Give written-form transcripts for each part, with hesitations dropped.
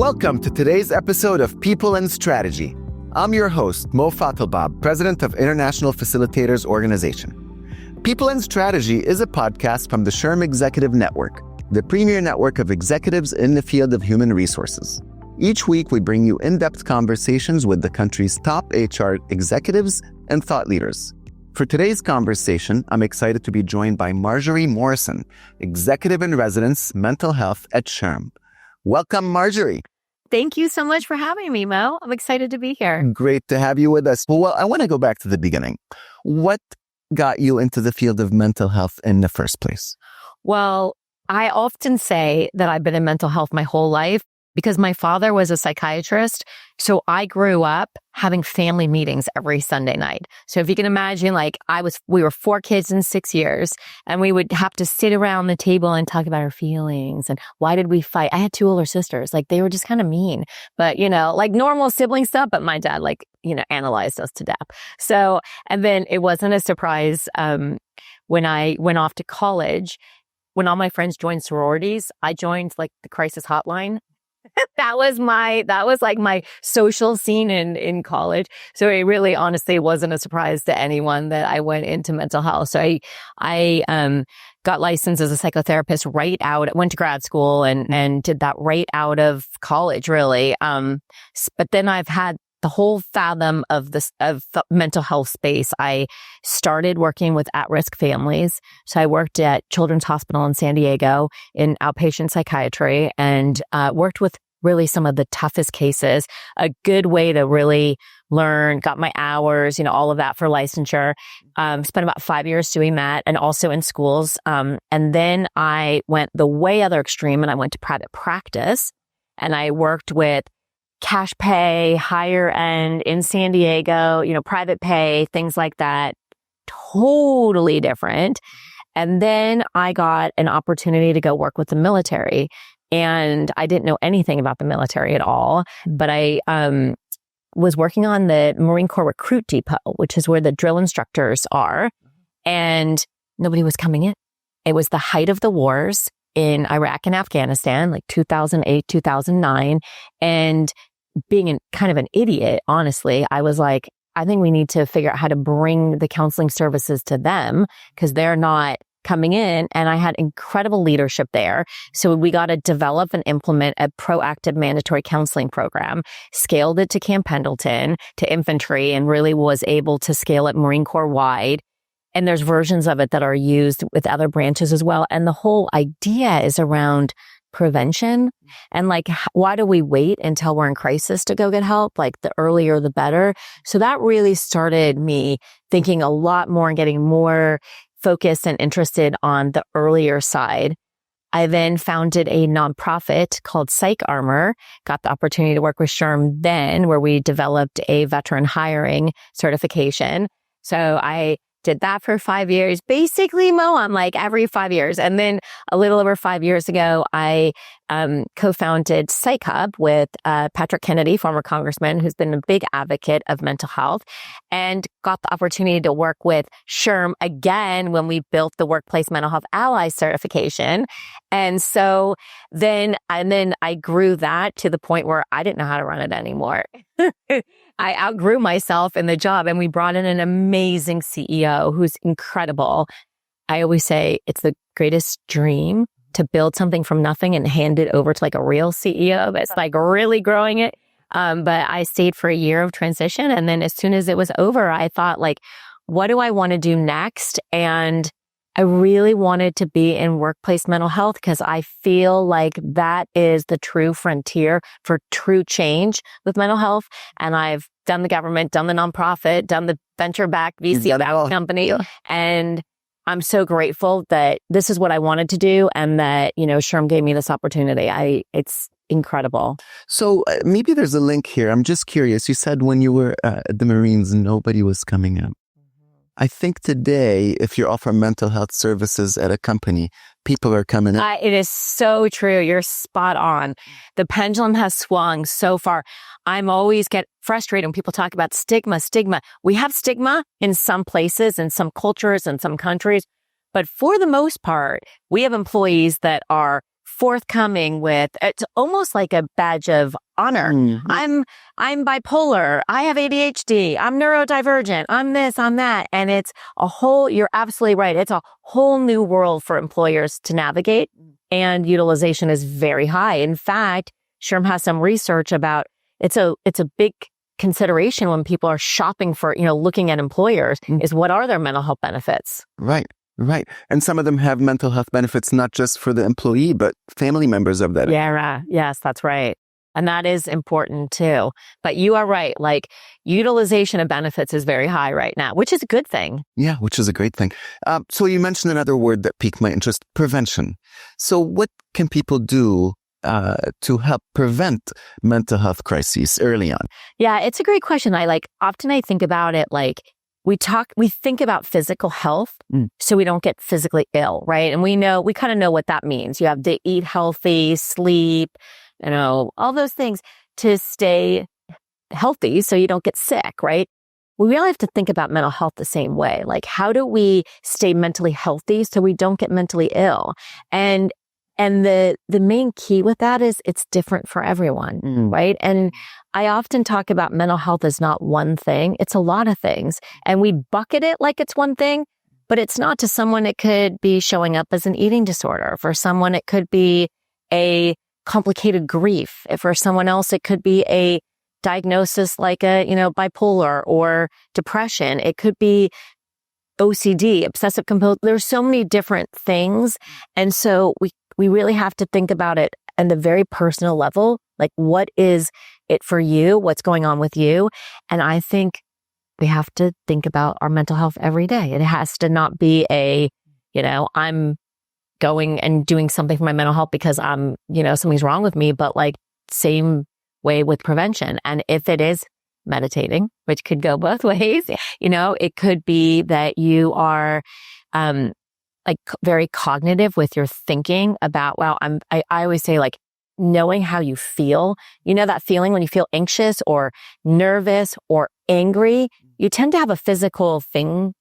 Welcome to today's episode of People and Strategy. I'm your host, Mo Fatalbab, President of International Facilitators Organization. People and Strategy is a podcast from the SHRM Executive Network, the premier network of executives in the field of human resources. Each week, we bring you in-depth conversations with the country's top HR executives and thought leaders. For today's conversation, I'm excited to be joined by Marjorie Morrison, Executive in Residence, Mental Health at SHRM. Welcome, Marjorie. Thank you so much for having me, Mo. I'm excited to be here. Great to have you with us. Well, I want to go back to the beginning. What got you into the field of mental health in the first place? Well, I often say that I've been in mental health my whole life because my father was a psychiatrist. So I grew up having family meetings every Sunday night. So if you can imagine, we were 4 kids in 6 years, and we would have to sit around the table and talk about our feelings and why did we fight. I had 2 older sisters. They were just kind of mean, but normal sibling stuff. But my dad, analyzed us to death. So, and then it wasn't a surprise when I went off to college. When all my friends joined sororities, I joined the crisis hotline. That was my social scene in college. So it really honestly wasn't a surprise to anyone that I went into mental health. So I got licensed as a psychotherapist went to grad school and did that right out of college, really. But then I've had the whole fathom of mental health space. I started working with at-risk families. So I worked at Children's Hospital in San Diego in outpatient psychiatry and worked with really some of the toughest cases. A good way to really learn, got my hours, all of that for licensure. Spent about 5 years doing that and also in schools. And then I went the way other extreme and I went to private practice and I worked with cash pay, higher end in San Diego, private pay, things like that. Totally different. And then I got an opportunity to go work with the military. And I didn't know anything about the military at all, but I was working on the Marine Corps Recruit Depot, which is where the drill instructors are. And nobody was coming in. It was the height of the wars in Iraq and Afghanistan, 2008, 2009. And being kind of an idiot, honestly, I was like, I think we need to figure out how to bring the counseling services to them because they're not coming in. And I had incredible leadership there. So we got to develop and implement a proactive mandatory counseling program, scaled it to Camp Pendleton, to infantry, and really was able to scale it Marine Corps wide. And there's versions of it that are used with other branches as well. And the whole idea is around prevention. And why do we wait until we're in crisis to go get help? The earlier, the better. So that really started me thinking a lot more and getting more focused and interested on the earlier side. I then founded a nonprofit called Psych Armor, got the opportunity to work with SHRM then, where we developed a veteran hiring certification. So I did that for 5 years. Basically, Mo, I'm every 5 years. And then a little over 5 years ago, I co-founded Psych Hub with Patrick Kennedy, former congressman, who's been a big advocate of mental health, and got the opportunity to work with SHRM again when we built the Workplace Mental Health Ally certification. And so then I grew that to the point where I didn't know how to run it anymore. I outgrew myself in the job, and we brought in an amazing CEO who's incredible. I always say it's the greatest dream to build something from nothing and hand it over to a real CEO that's really growing it. But I stayed for a year of transition. And then as soon as it was over, I thought what do I want to do next? And I really wanted to be in workplace mental health because I feel that is the true frontier for true change with mental health. And I've done the government, done the nonprofit, done the venture-backed VC-backed company. And I'm so grateful that this is what I wanted to do and that, SHRM gave me this opportunity. It's incredible. So maybe there's a link here. I'm just curious. You said when you were at the Marines, nobody was coming in. I think today, if you offer mental health services at a company, people are coming in. It is so true. You're spot on. The pendulum has swung so far. I'm always get frustrated when people talk about stigma. We have stigma in some places, in some cultures, in some countries. But for the most part, we have employees that are forthcoming with, it's almost like a badge of honor. Mm-hmm. I'm bipolar. I have ADHD. I'm neurodivergent. I'm this, I'm that. And it's you're absolutely right. It's a whole new world for employers to navigate, and utilization is very high. In fact, SHRM has some research about it's a big consideration when people are shopping for, looking at employers is what are their mental health benefits? Right. Right. And some of them have mental health benefits, not just for the employee, but family members of that. Yeah. Yes, that's right. And that is important too. But you are right. Like utilization of benefits is very high right now, which is a good thing. Yeah, which is a great thing. So you mentioned another word that piqued my interest, prevention. So what can people do to help prevent mental health crises early on? Yeah, it's a great question. Often I think about it like, we think about physical health so we don't get physically ill, right? And we kind of know what that means. You have to eat healthy, sleep, all those things to stay healthy so you don't get sick, right? We really have to think about mental health the same way. Like, how do we stay mentally healthy so we don't get mentally ill? And the main key with that is it's different for everyone, right? And I often talk about mental health as not one thing. It's a lot of things. And we bucket it like it's one thing, but it's not. To someone, it could be showing up as an eating disorder. For someone, it could be a complicated grief. For someone else, it could be a diagnosis like bipolar or depression. It could be OCD, obsessive compulsive. There's so many different things. And so we really have to think about it at the very personal level. Like, what is it for you? What's going on with you? And I think we have to think about our mental health every day. It has to not be I'm going and doing something for my mental health because something's wrong with me, but like same way with prevention. And if it is meditating, which could go both ways, it could be that you are, very cognitive with your thinking about, I always say, like, knowing how you feel, that feeling when you feel anxious or nervous or angry, you tend to have a physical thing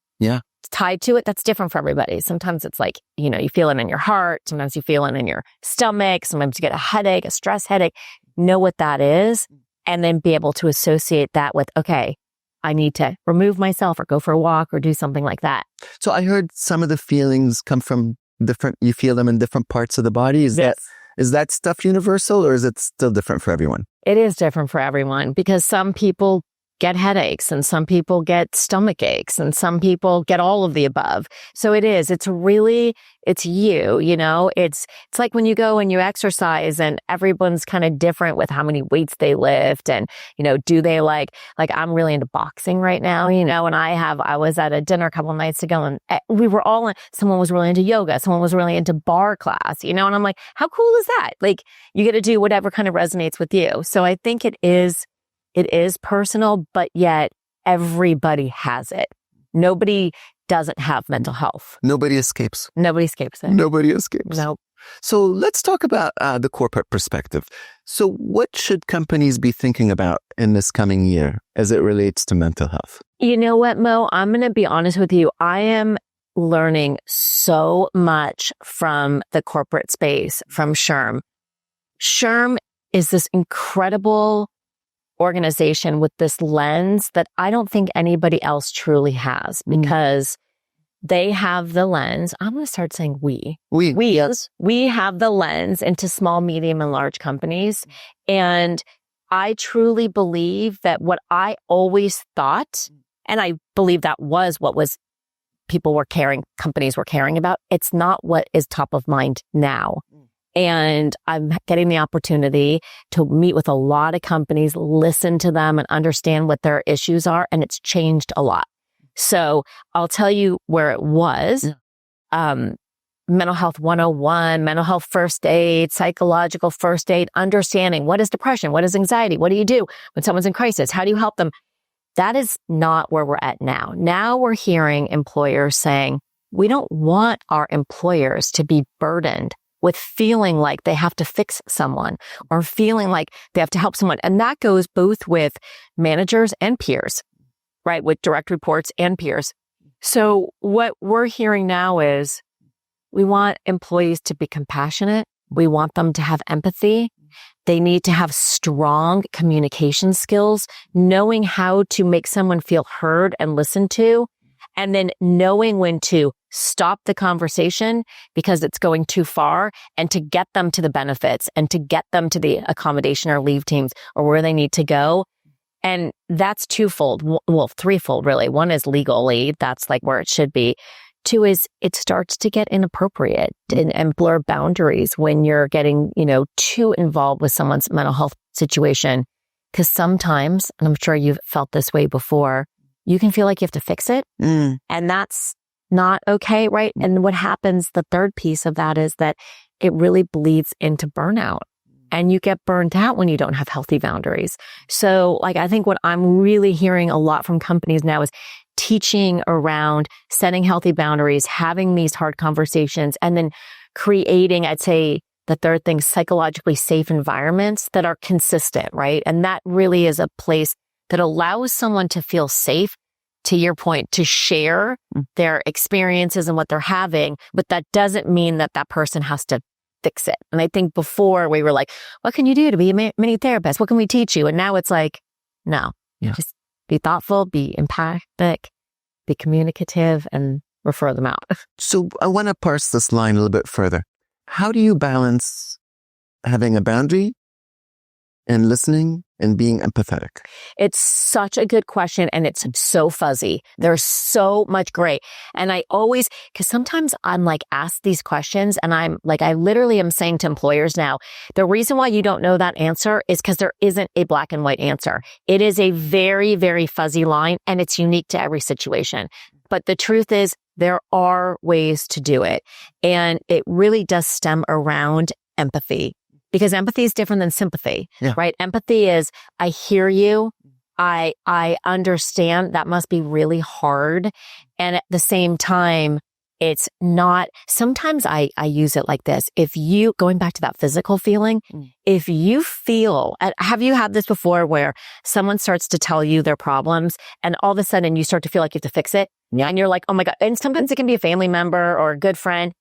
tied to it that's different for everybody. Sometimes it's like, you feel it in your heart. Sometimes you feel it in your stomach. Sometimes you get a headache, a stress headache. Know what that is, and then be able to associate that with, okay, I need to remove myself or go for a walk or do something like that. So I heard some of the feelings come from you feel them in different parts of the body. Is that stuff universal, or is it still different for everyone? It is different for everyone because some people get headaches and some people get stomach aches and some people get all of the above. So it's you, it's like when you go and you exercise and everyone's kind of different with how many weights they lift. And, do they like I'm really into boxing right now, and I was at a dinner a couple of nights ago and we were someone was really into yoga. Someone was really into bar class, and I'm like, how cool is that? Like, you get to do whatever kind of resonates with you. So I think it is personal, but yet everybody has it. Nobody doesn't have mental health. Nobody escapes. Nobody escapes it. Nobody escapes. Nope. So let's talk about the corporate perspective. So what should companies be thinking about in this coming year as it relates to mental health? You know what, Mo? I'm going to be honest with you. I am learning so much from the corporate space, from SHRM. SHRM is this incredible organization with this lens that I don't think anybody else truly has, because they have the lens. I'm going to start saying we have the lens into small, medium, and large companies. And I truly believe that what I always thought, and I believe that was what was companies were caring about. It's not what is top of mind now. And I'm getting the opportunity to meet with a lot of companies, listen to them and understand what their issues are. And it's changed a lot. So I'll tell you where it was. Mental health 101, mental health first aid, psychological first aid, understanding what is depression, what is anxiety, what do you do when someone's in crisis, how do you help them? That is not where we're at now. Now we're hearing employers saying, we don't want our employers to be burdened with feeling like they have to fix someone or feeling like they have to help someone. And that goes both with managers and peers, right? With direct reports and peers. So what we're hearing now is we want employees to be compassionate. We want them to have empathy. They need to have strong communication skills, knowing how to make someone feel heard and listened to, and then knowing when to stop the conversation because it's going too far, and to get them to the benefits and to get them to the accommodation or leave teams or where they need to go. And that's twofold. Well, threefold, really. One is legally. That's like where it should be. Two is it starts to get inappropriate and blur boundaries when you're getting, too involved with someone's mental health situation. Because sometimes, and I'm sure you've felt this way before, you can feel like you have to fix it. And that's not okay, right? And what happens, the third piece of that is that it really bleeds into burnout. And you get burned out when you don't have healthy boundaries. So I think what I'm really hearing a lot from companies now is teaching around setting healthy boundaries, having these hard conversations, and then creating, I'd say, the third thing, psychologically safe environments that are consistent, right? And that really is a place that allows someone to feel safe, to your point, to share their experiences and what they're having. But that doesn't mean that that person has to fix it. And I think before we were like, what can you do to be a mini therapist? What can we teach you? And now it's like, no, just be thoughtful, be empathic, be communicative, and refer them out. So I want to parse this line a little bit further. How do you balance having a boundary and listening and being empathetic? It's such a good question, and it's so fuzzy. There's so much gray. And I always, because sometimes I'm asked these questions, and I'm I literally am saying to employers now, the reason why you don't know that answer is because there isn't a black and white answer. It is a very, very fuzzy line, and it's unique to every situation. But the truth is, there are ways to do it. And it really does stem around empathy. Because empathy is different than sympathy, right? Empathy is, I hear you. I understand that must be really hard. And at the same time, it's not, sometimes I use it like this. If you, going back to that physical feeling, if you feel, have you had this before where someone starts to tell you their problems and all of a sudden you start to feel like you have to fix it? And you're like, oh my God. And sometimes it can be a family member or a good friend.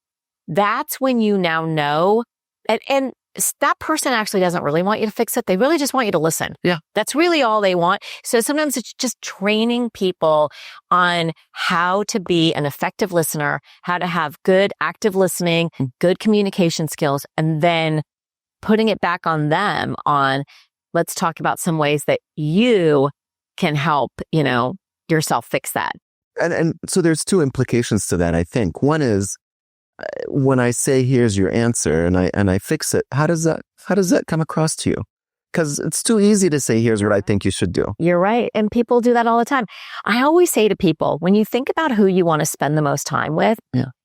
That's when you now know. And that person actually doesn't really want you to fix it. They really just want you to listen. Yeah. That's really all they want. So sometimes it's just training people on how to be an effective listener, how to have good active listening, good communication skills, and then putting it back on them on, let's talk about some ways that you can help, yourself fix that. And so there's two implications to that, I think. One is, when I say, here's your answer, and I fix it, how does that come across to you? Because it's too easy to say, here's what I think you should do. You're right. And people do that all the time. I always say to people, when you think about who you want to spend the most time with,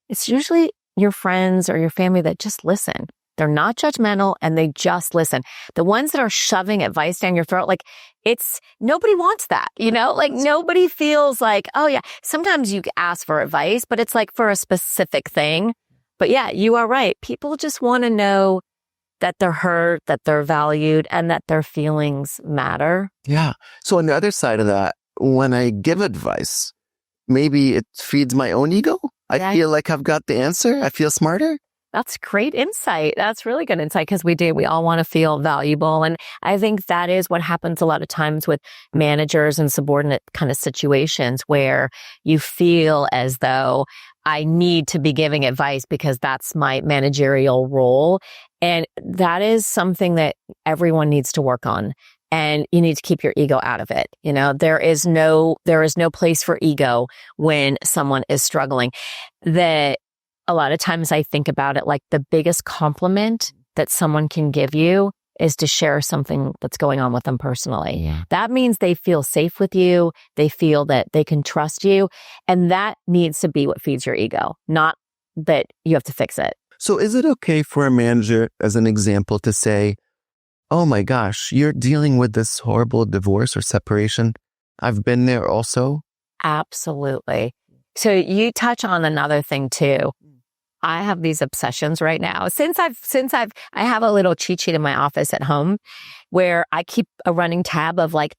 it's usually your friends or your family that just listen. They're not judgmental and they just listen. The ones that are shoving advice down your throat, nobody wants that, nobody feels like, oh yeah, sometimes you ask for advice, but it's for a specific thing. But yeah, you are right. People just want to know that they're heard, that they're valued, and that their feelings matter. Yeah. So on the other side of that, when I give advice, maybe it feeds my own ego. I feel like I've got the answer. I feel smarter. That's great insight. That's really good insight because we all want to feel valuable. And I think that is what happens a lot of times with managers and subordinate kind of situations where you feel as though I need to be giving advice because that's my managerial role. And that is something that everyone needs to work on. And you need to keep your ego out of it. There is no place for ego when someone is struggling. A lot of times I think about it like the biggest compliment that someone can give you is to share something that's going on with them personally. Yeah. That means they feel safe with you. They feel that they can trust you. And that needs to be what feeds your ego, not that you have to fix it. So is it okay for a manager, as an example, to say, oh my gosh, you're dealing with this horrible divorce or separation? I've been there also. Absolutely. So you touch on another thing too. I have these obsessions right now. I have a little cheat sheet in my office at home where I keep a running tab of like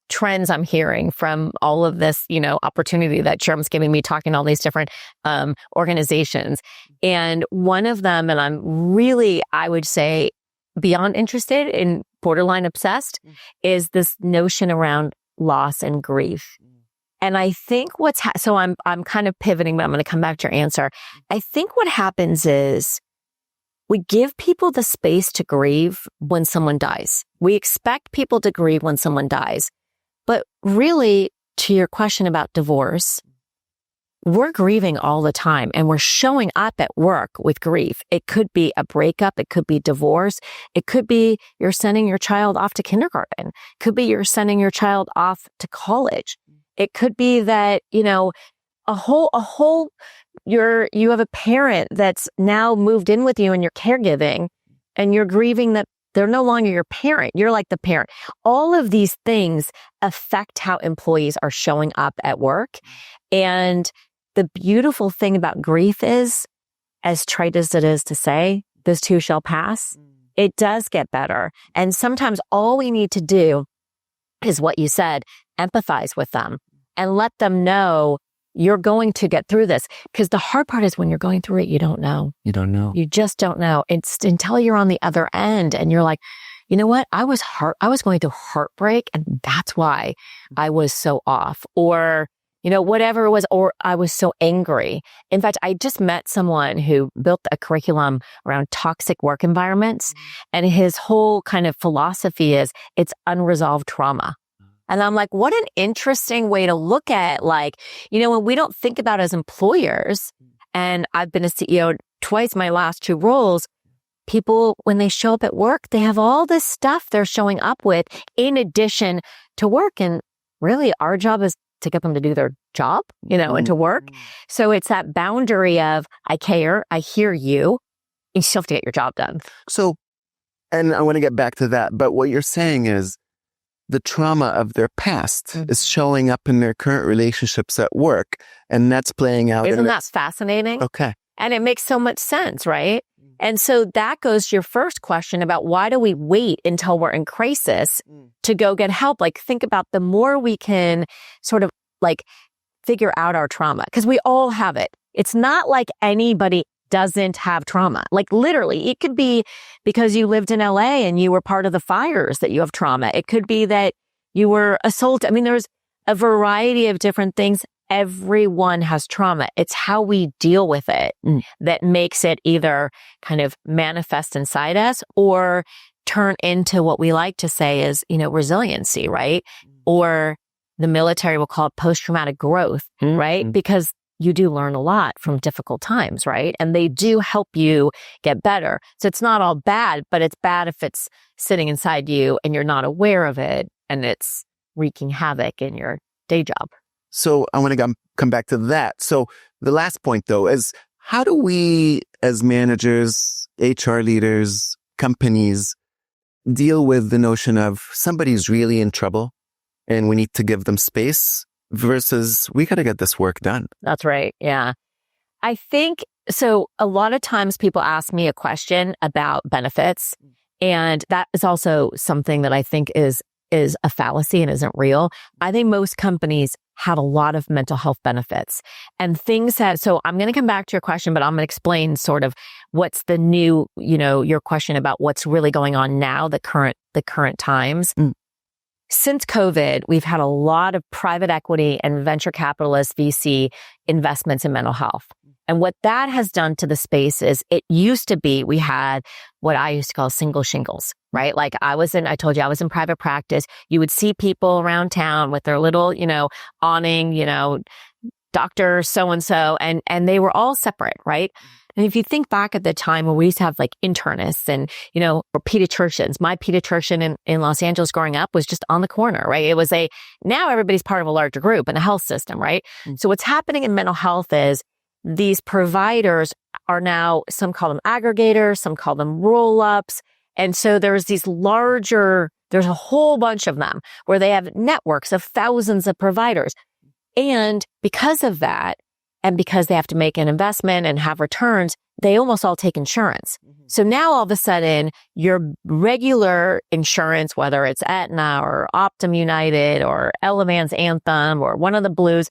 trends I'm hearing from all of this, opportunity that SHRM's giving me, talking to all these different organizations. And one of them, and I'm really, I would say, beyond interested in borderline obsessed, is this notion around loss and grief. And I think so I'm kind of pivoting, but I'm going to come back to your answer. I think what happens is we give people the space to grieve when someone dies. We expect people to grieve when someone dies. But really, to your question about divorce, we're grieving all the time and we're showing up at work with grief. It could be a breakup. It could be divorce. It could be you're sending your child off to kindergarten. It could be you're sending your child off to college. It could be that, you have a parent that's now moved in with you and you're caregiving and you're grieving that they're no longer your parent. You're like the parent. All of these things affect how employees are showing up at work. And the beautiful thing about grief is, as trite as it is to say, this too shall pass. It does get better. And sometimes all we need to do is what you said, empathize with them and let them know you're going to get through this. Because the hard part is when you're going through it, you don't know. You don't know. You just don't know. It's until you're on the other end and you're like, you know what? I was going through heartbreak and that's why I was so off. Or, whatever it was, or I was so angry. In fact, I just met someone who built a curriculum around toxic work environments. And his whole kind of philosophy is it's unresolved trauma. And I'm like, what an interesting way to look at, when we don't think about as employers, and I've been a CEO twice, my last 2 roles, people, when they show up at work, they have all this stuff they're showing up with in addition to work. And really our job is to get them to do their job, and to work. So it's that boundary of, I care, I hear you, and you still have to get your job done. So, and I want to get back to that, but what you're saying is the trauma of their past is showing up in their current relationships at work, and that's playing out. Isn't that fascinating? Okay. And it makes so much sense, right? And so that goes to your first question about why do we wait until we're in crisis to go get help? Think about the more we can sort of figure out our trauma, because we all have it. It's not like anybody doesn't have trauma. Literally, it could be because you lived in LA and you were part of the fires that you have trauma. It could be that you were assaulted. I mean, there's a variety of different things. Everyone has trauma. It's how we deal with it that makes it either kind of manifest inside us or turn into what we like to say is, resiliency, right? Or the military will call it posttraumatic growth, right? Because you do learn a lot from difficult times, right? And they do help you get better. So it's not all bad, but it's bad if it's sitting inside you and you're not aware of it and it's wreaking havoc in your day job. So I want to come back to that. So the last point, though, is how do we as managers, HR leaders, companies deal with the notion of somebody's really in trouble and we need to give them space versus we got to get this work done? That's right. Yeah. I think so. A lot of times people ask me a question about benefits, and that is also something that I think is a fallacy and isn't real. I think most companies have a lot of mental health benefits and things so I'm going to come back to your question, but I'm going to explain sort of what's the new, your question about what's really going on now, the current times. Since COVID, we've had a lot of private equity and venture capitalist VC investments in mental health. And what that has done to the space is it used to be, we had what I used to call single shingles, right? I told you I was in private practice. You would see people around town with their little, awning, Dr. So-and-so, and they were all separate, right? And if you think back at the time when we used to have internists and, or pediatricians, my pediatrician in Los Angeles growing up was just on the corner, right? It was now everybody's part of a larger group and a health system, right? So what's happening in mental health is these providers are now, some call them aggregators, some call them roll-ups. And so there's a whole bunch of them where they have networks of thousands of providers. And because of that, And because they have to make an investment and have returns, they almost all take insurance. So now all of a sudden, your regular insurance, whether it's Aetna or Optum United or Elevance Anthem or one of the Blues,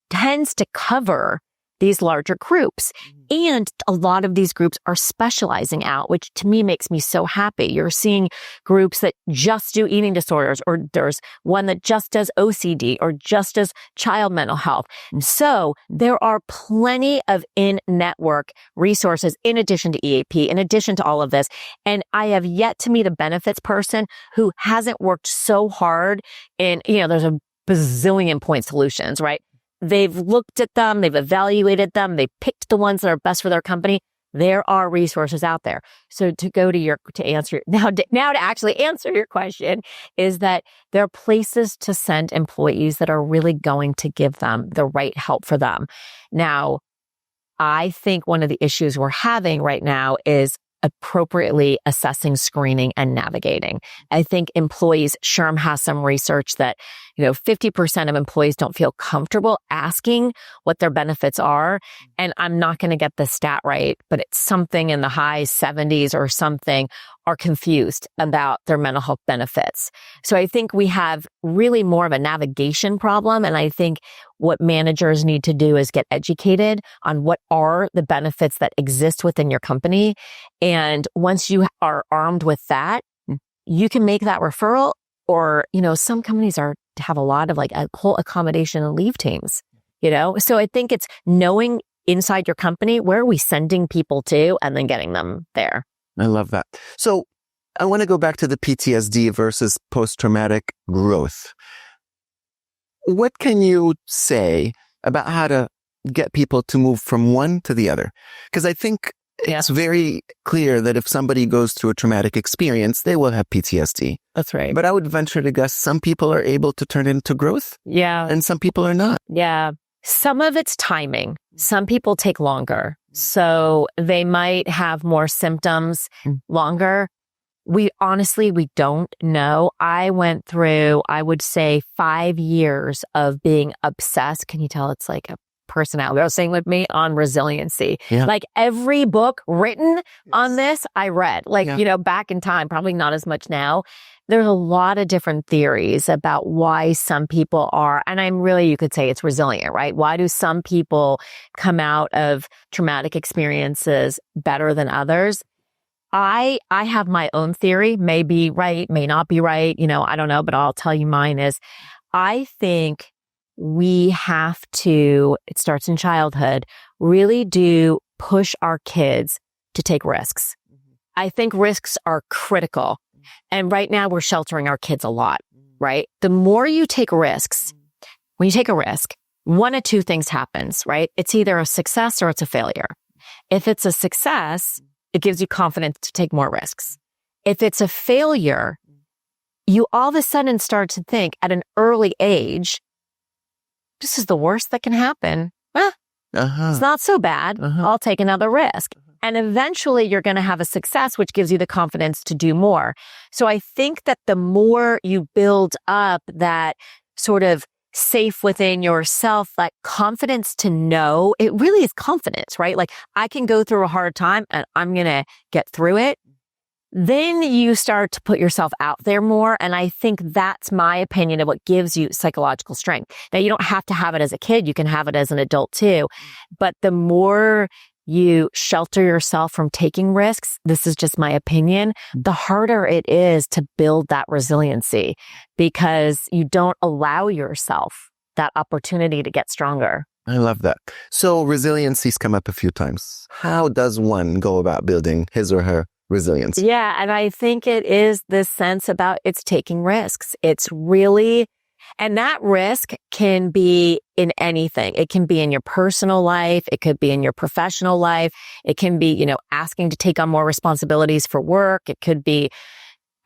tends to cover these larger groups. And a lot of these groups are specializing out, which to me makes me so happy. You're seeing groups that just do eating disorders, or there's one that just does OCD or just does child mental health. So there are plenty of in-network resources in addition to EAP, in addition to all of this. And I have yet to meet a benefits person who hasn't worked so hard in, there's a bazillion point solutions, right? They've looked at them, they've evaluated them, they've picked the ones that are best for their company. There are resources out there. So to actually answer your question is that there are places to send employees that are really going to give them the right help for them. Now, I think one of the issues we're having right now is appropriately assessing, screening, and navigating. I think employees, SHRM has some research that, 50% of employees don't feel comfortable asking what their benefits are. And I'm not going to get the stat right, but it's something in the high 70s or something are confused about their mental health benefits. So I think we have really more of a navigation problem. And I think what managers need to do is get educated on what are the benefits that exist within your company. And once you are armed with that, you can make that referral. Or, some companies have a lot of a whole accommodation and leave teams, So I think it's knowing inside your company, where are we sending people to, and then getting them there. I love that. So I want to go back to the PTSD versus post-traumatic growth. What can you say about how to get people to move from one to the other? Because I think it's very clear that if somebody goes through a traumatic experience, they will have PTSD. That's right. But I would venture to guess some people are able to turn it into growth. Yeah. And some people are not. Yeah. Some of it's timing. Some people take longer. So they might have more symptoms longer. We don't know. I went through, I would say, 5 years of being obsessed. Can you tell it's like a personality? I was saying with me on resiliency. Yeah. Like every book written on this, I read. Back in time, probably not as much now. There's a lot of different theories about why some people are, and you could say it's resilient, right? Why do some people come out of traumatic experiences better than others? I have my own theory, may be right, may not be right. I don't know, but I'll tell you mine is I think we have to, it starts in childhood, really do push our kids to take risks. I think risks are critical. And right now we're sheltering our kids a lot, right? The more you take risks, when you take a risk, one of two things happens, right? It's either a success or it's a failure. If it's a success, it gives you confidence to take more risks. If it's a failure, you all of a sudden start to think at an early age, this is the worst that can happen. It's not so bad. I'll take another risk. And eventually you're going to have a success, which gives you the confidence to do more. So I think that the more you build up that sort of safe within yourself, like confidence to know, it really is confidence, right? Like I can go through a hard time and I'm going to get through it. Then you start to put yourself out there more. And I think that's my opinion of what gives you psychological strength. Now, you don't have to have it as a kid. You can have it as an adult too. But the more you shelter yourself from taking risks, this is just my opinion, the harder it is to build that resiliency because you don't allow yourself that opportunity to get stronger. I love that. So resiliency's come up a few times. How does one go about building his or her resilience? Yeah. And I think it is this sense about it's taking risks. It's really, and that risk can be in anything. It can be in your personal life. It could be in your professional life. It can be, asking to take on more responsibilities for work. It could be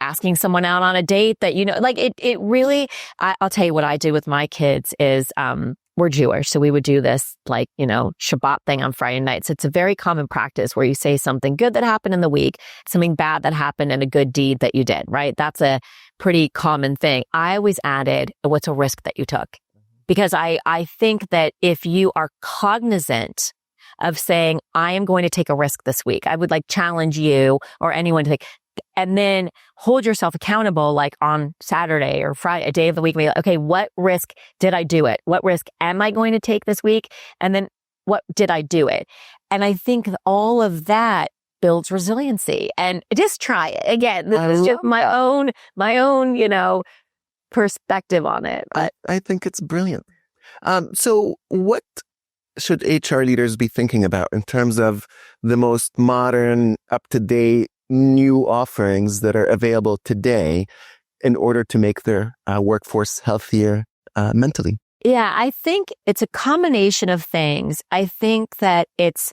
asking someone out on a date that, it really, I'll tell you what I do with my kids is, we're Jewish. So we would do this Shabbat thing on Friday nights. It's a very common practice where you say something good that happened in the week, something bad that happened, and a good deed that you did, right? That's a pretty common thing. I always added, what's a risk that you took? Because I think that if you are cognizant of saying, I am going to take a risk this week, I would like challenge you or anyone to take, and then hold yourself accountable, like on Saturday or Friday, a day of the week, be like, okay, what risk did I do it? What risk am I going to take this week? And then what did I do it? And I think all of that builds resiliency. And just try it. Again, this is just my own, perspective on it. But I think it's brilliant. So what should HR leaders be thinking about in terms of the most modern, up-to-date, new offerings that are available today in order to make their workforce healthier mentally? Yeah, I think it's a combination of things. I think that it's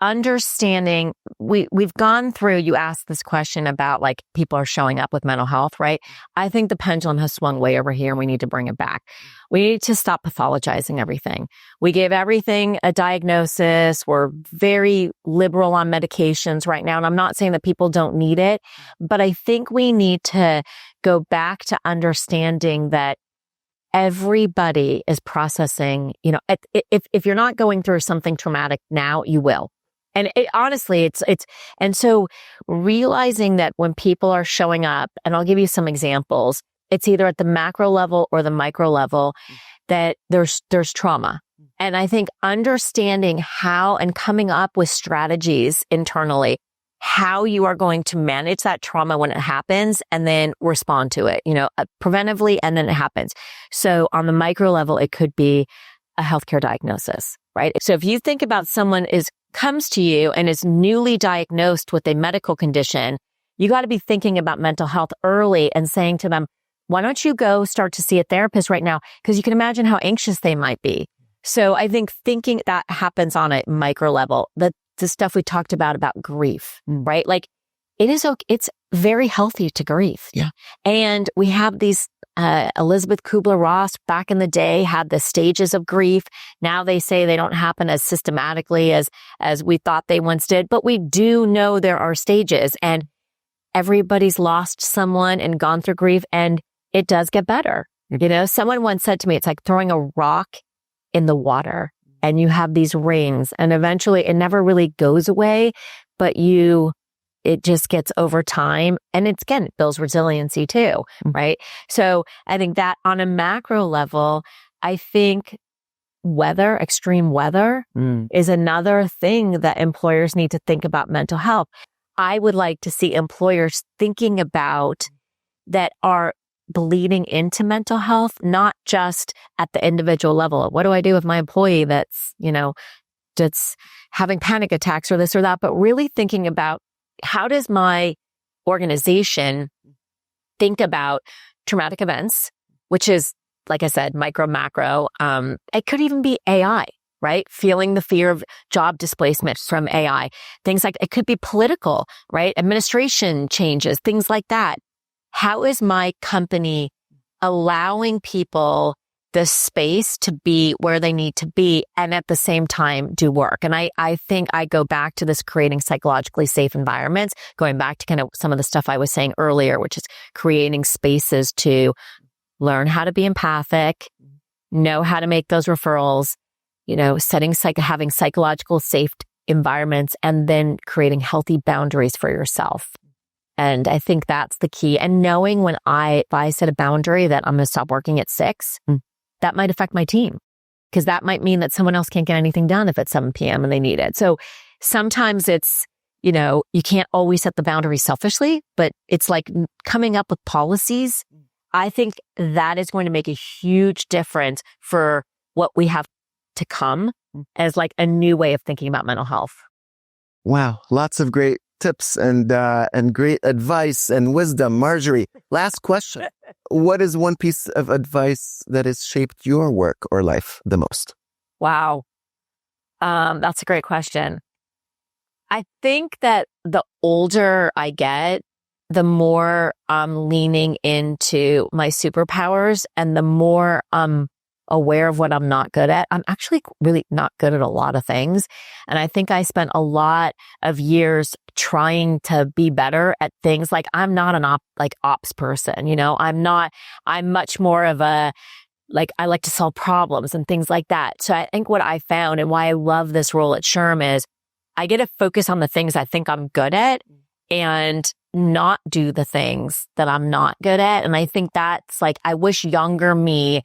understanding, we've gone through, you asked this question about like people are showing up with mental health, right? I think the pendulum has swung way over here and we need to bring it back. We need to stop pathologizing everything. We give everything a diagnosis. We're very liberal on medications right now. And I'm not saying that people don't need it, but I think we need to go back to understanding that everybody is processing, if you're not going through something traumatic now, you will. And honestly, and so realizing that when people are showing up, and I'll give you some examples, it's either at the macro level or the micro level that there's trauma. And I think understanding how and coming up with strategies internally, how you are going to manage that trauma when it happens and then respond to it, preventively, and then it happens. So on the micro level, it could be a healthcare diagnosis, right? So if you think about someone comes to you and is newly diagnosed with a medical condition, you got to be thinking about mental health early and saying to them, why don't you go start to see a therapist right now? Because you can imagine how anxious they might be. So I think thinking that happens on a micro level, the stuff we talked about grief, right? Like it's very healthy to grieve. Yeah. And we have these, Elizabeth Kubler-Ross back in the day had the stages of grief. Now they say they don't happen as systematically as we thought they once did, but we do know there are stages, and everybody's lost someone and gone through grief, and it does get better. Someone once said to me, it's like throwing a rock in the water and you have these rings, and eventually it never really goes away, but it just gets over time. And it builds resiliency too, right? So I think that on a macro level, I think extreme weather is another thing that employers need to think about mental health. I would like to see employers thinking about that are bleeding into mental health, not just at the individual level. What do I do with my employee that's having panic attacks or this or that, but really thinking about how does my organization think about traumatic events, which is, like I said, micro, macro. It could even be AI, right? Feeling the fear of job displacement from AI. Things like it could be political, right? Administration changes, things like that. How is my company allowing people the space to be where they need to be and at the same time do work? And I think I go back to this creating psychologically safe environments, going back to kind of some of the stuff I was saying earlier, which is creating spaces to learn how to be empathic, know how to make those referrals, having psychological safe environments, and then creating healthy boundaries for yourself. And I think that's the key. And knowing if I set a boundary that I'm going to stop working at 6, that might affect my team, because that might mean that someone else can't get anything done if it's 7 p.m. and they need it. So sometimes it's, you can't always set the boundary selfishly, but it's like coming up with policies. I think that is going to make a huge difference for what we have to come as like a new way of thinking about mental health. Wow. Lots of great tips and great advice and wisdom. Marjorie, last question. What is one piece of advice that has shaped your work or life the most? Wow. That's a great question. I think that the older I get, the more I'm leaning into my superpowers and the more I'm aware of what I'm not good at. I'm actually really not good at a lot of things. And I think I spent a lot of years trying to be better at things. Like I'm not an ops person, I'm much more of a like I like to solve problems and things like that. So I think what I found and why I love this role at SHRM is I get to focus on the things I think I'm good at and not do the things that I'm not good at. And I think that's like, I wish younger me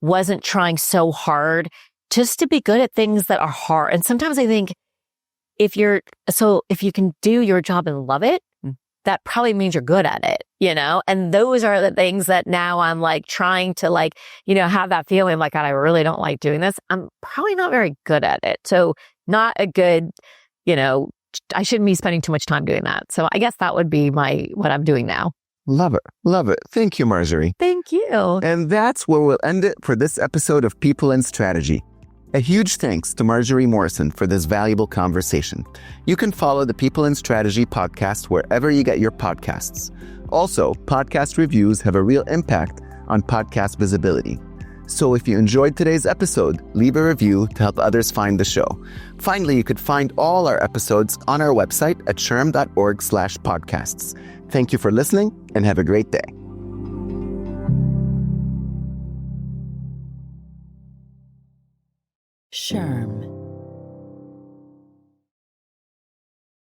wasn't trying so hard just to be good at things that are hard. And sometimes I think if you can do your job and love it, that probably means you're good at it, you know? And those are the things that now I'm like trying to like, you know, have that feeling like, God, I really don't like doing this. I'm probably not very good at it. So not a good, you know, I shouldn't be spending too much time doing that. So I guess that would be what I'm doing now. Love it. Love it. Thank you, Marjorie. Thank you. And that's where we'll end it for this episode of People and Strategy. A huge thanks to Marjorie Morrison for this valuable conversation. You can follow the People and Strategy podcast wherever you get your podcasts. Also, podcast reviews have a real impact on podcast visibility. So if you enjoyed today's episode, leave a review to help others find the show. Finally, you could find all our episodes on our website at shrm.org/podcasts. Thank you for listening and have a great day. SHRM.